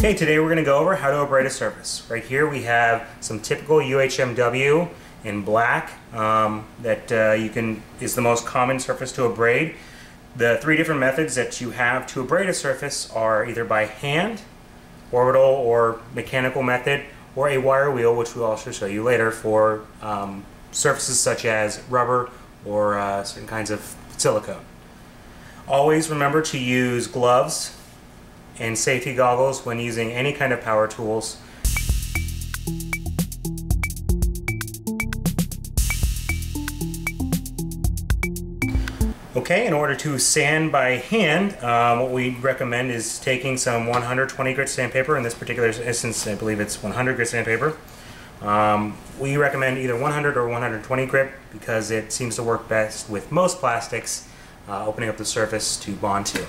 Okay, today we're going to go over how to abrade a surface. Right here we have some typical UHMW in black that is the most common surface to abrade. The three different methods that you have to abrade a surface are either by hand, orbital or mechanical method, or a wire wheel, which we'll also show you later for surfaces such as rubber or certain kinds of silicone. Always remember to use gloves and safety goggles when using any kind of power tools. Okay, in order to sand by hand, what we recommend is taking some 120 grit sandpaper. In this particular instance, I believe it's 100 grit sandpaper. We recommend either 100 or 120 grit because it seems to work best with most plastics, opening up the surface to bond to.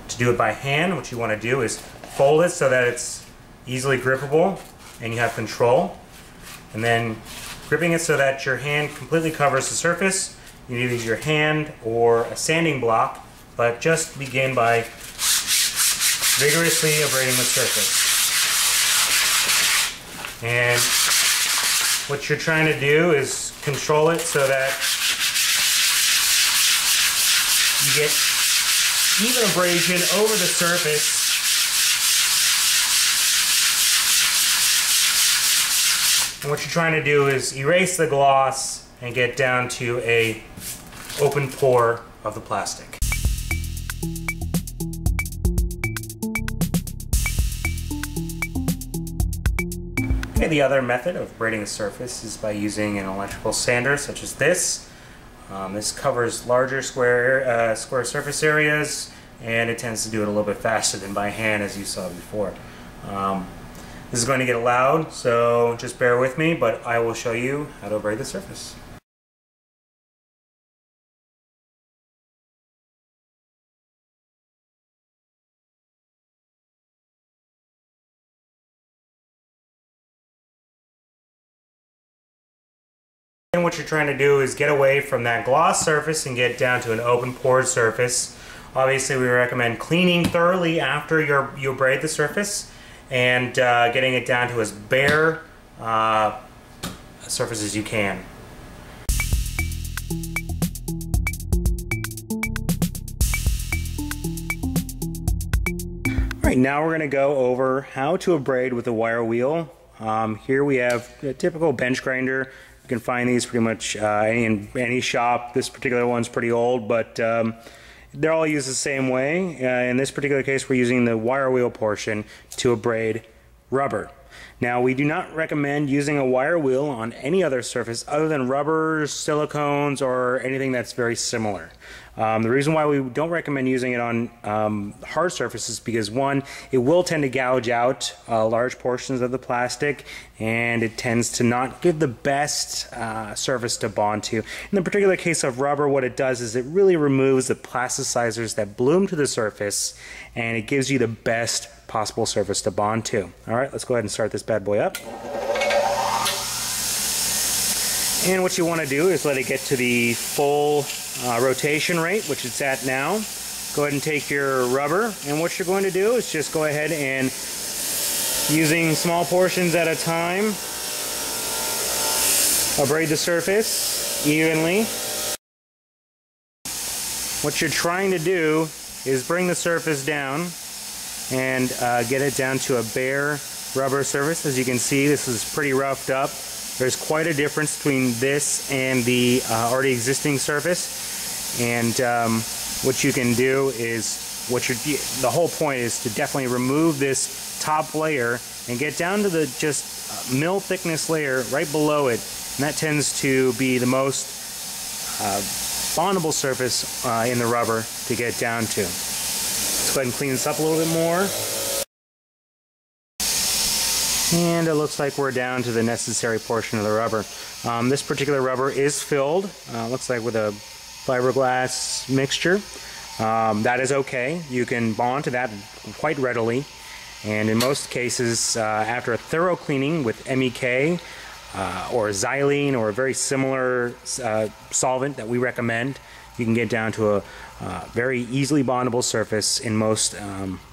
To do it by hand, what you want to do is fold it so that it's easily grippable and you have control. And then gripping it so that your hand completely covers the surface. You need to use your hand or a sanding block, but just begin by vigorously abrading the surface. And what you're trying to do is control it so that you get even abrasion over the surface. And what you're trying to do is erase the gloss and get down to a open pore of the plastic. Okay, the other method of abrading a surface is by using an electrical sander such as this. This covers larger square surface areas, and it tends to do it a little bit faster than by hand, as you saw before. This is going to get loud, so just bear with me, but I will show you how to abrade the surface. And what you're trying to do is get away from that gloss surface and get down to an open pored surface. Obviously, we recommend cleaning thoroughly after you abrade the surface and getting it down to as bare a surface as you can. Alright, now we're going to go over how to abrade with a wire wheel. Here we have a typical bench grinder. You can find these pretty much in any shop. This particular one's pretty old, but they're all used the same way. In this particular case, we're using the wire wheel portion to abrade rubber. Now, we do not recommend using a wire wheel on any other surface other than rubber, silicones, or anything that's very similar. The reason why we don't recommend using it on hard surfaces is because, one, it will tend to gouge out large portions of the plastic, and it tends to not give the best surface to bond to. In the particular case of rubber, what it does is it really removes the plasticizers that bloom to the surface, and it gives you the best possible surface to bond to. Alright, let's go ahead and start this bad boy up. And what you want to do is let it get to the full rotation rate, which it's at now. Go ahead and take your rubber, and what you're going to do is just go ahead and, using small portions at a time, abrade the surface evenly. What you're trying to do is bring the surface down and get it down to a bare rubber surface. As you can see, this is pretty roughed up. There's quite a difference between this and the already existing surface, and what you can do is, the whole point is to definitely remove this top layer and get down to the just mill thickness layer right below it, and that tends to be the most bondable surface in the rubber to get down to. Let's go ahead and clean this up a little bit more. And it looks like we're down to the necessary portion of the rubber. This particular rubber is filled, looks like with a fiberglass mixture. That is okay. You can bond to that quite readily. And in most cases, after a thorough cleaning with MEK, or xylene or a very similar solvent that we recommend, you can get down to a very easily bondable surface in most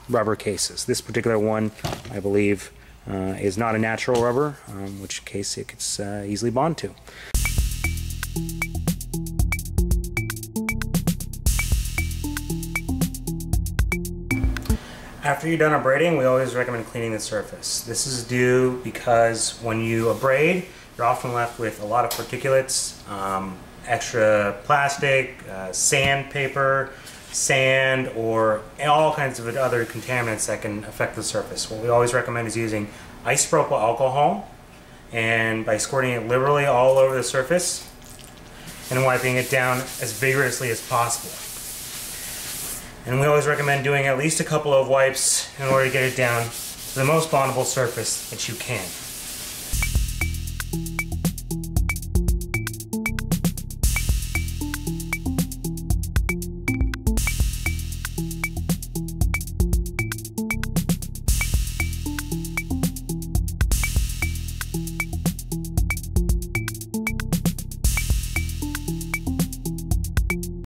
rubber cases. This particular one, I believe, is not a natural rubber, which case it gets easily bond to. After you're done abrading, we always recommend cleaning the surface. This is due because when you abrade, you're often left with a lot of particulates, extra plastic, sandpaper, sand, or all kinds of other contaminants that can affect the surface. What we always recommend is using isopropyl alcohol, and by squirting it liberally all over the surface and wiping it down as vigorously as possible. And we always recommend doing at least a couple of wipes in order to get it down to the most bondable surface that you can.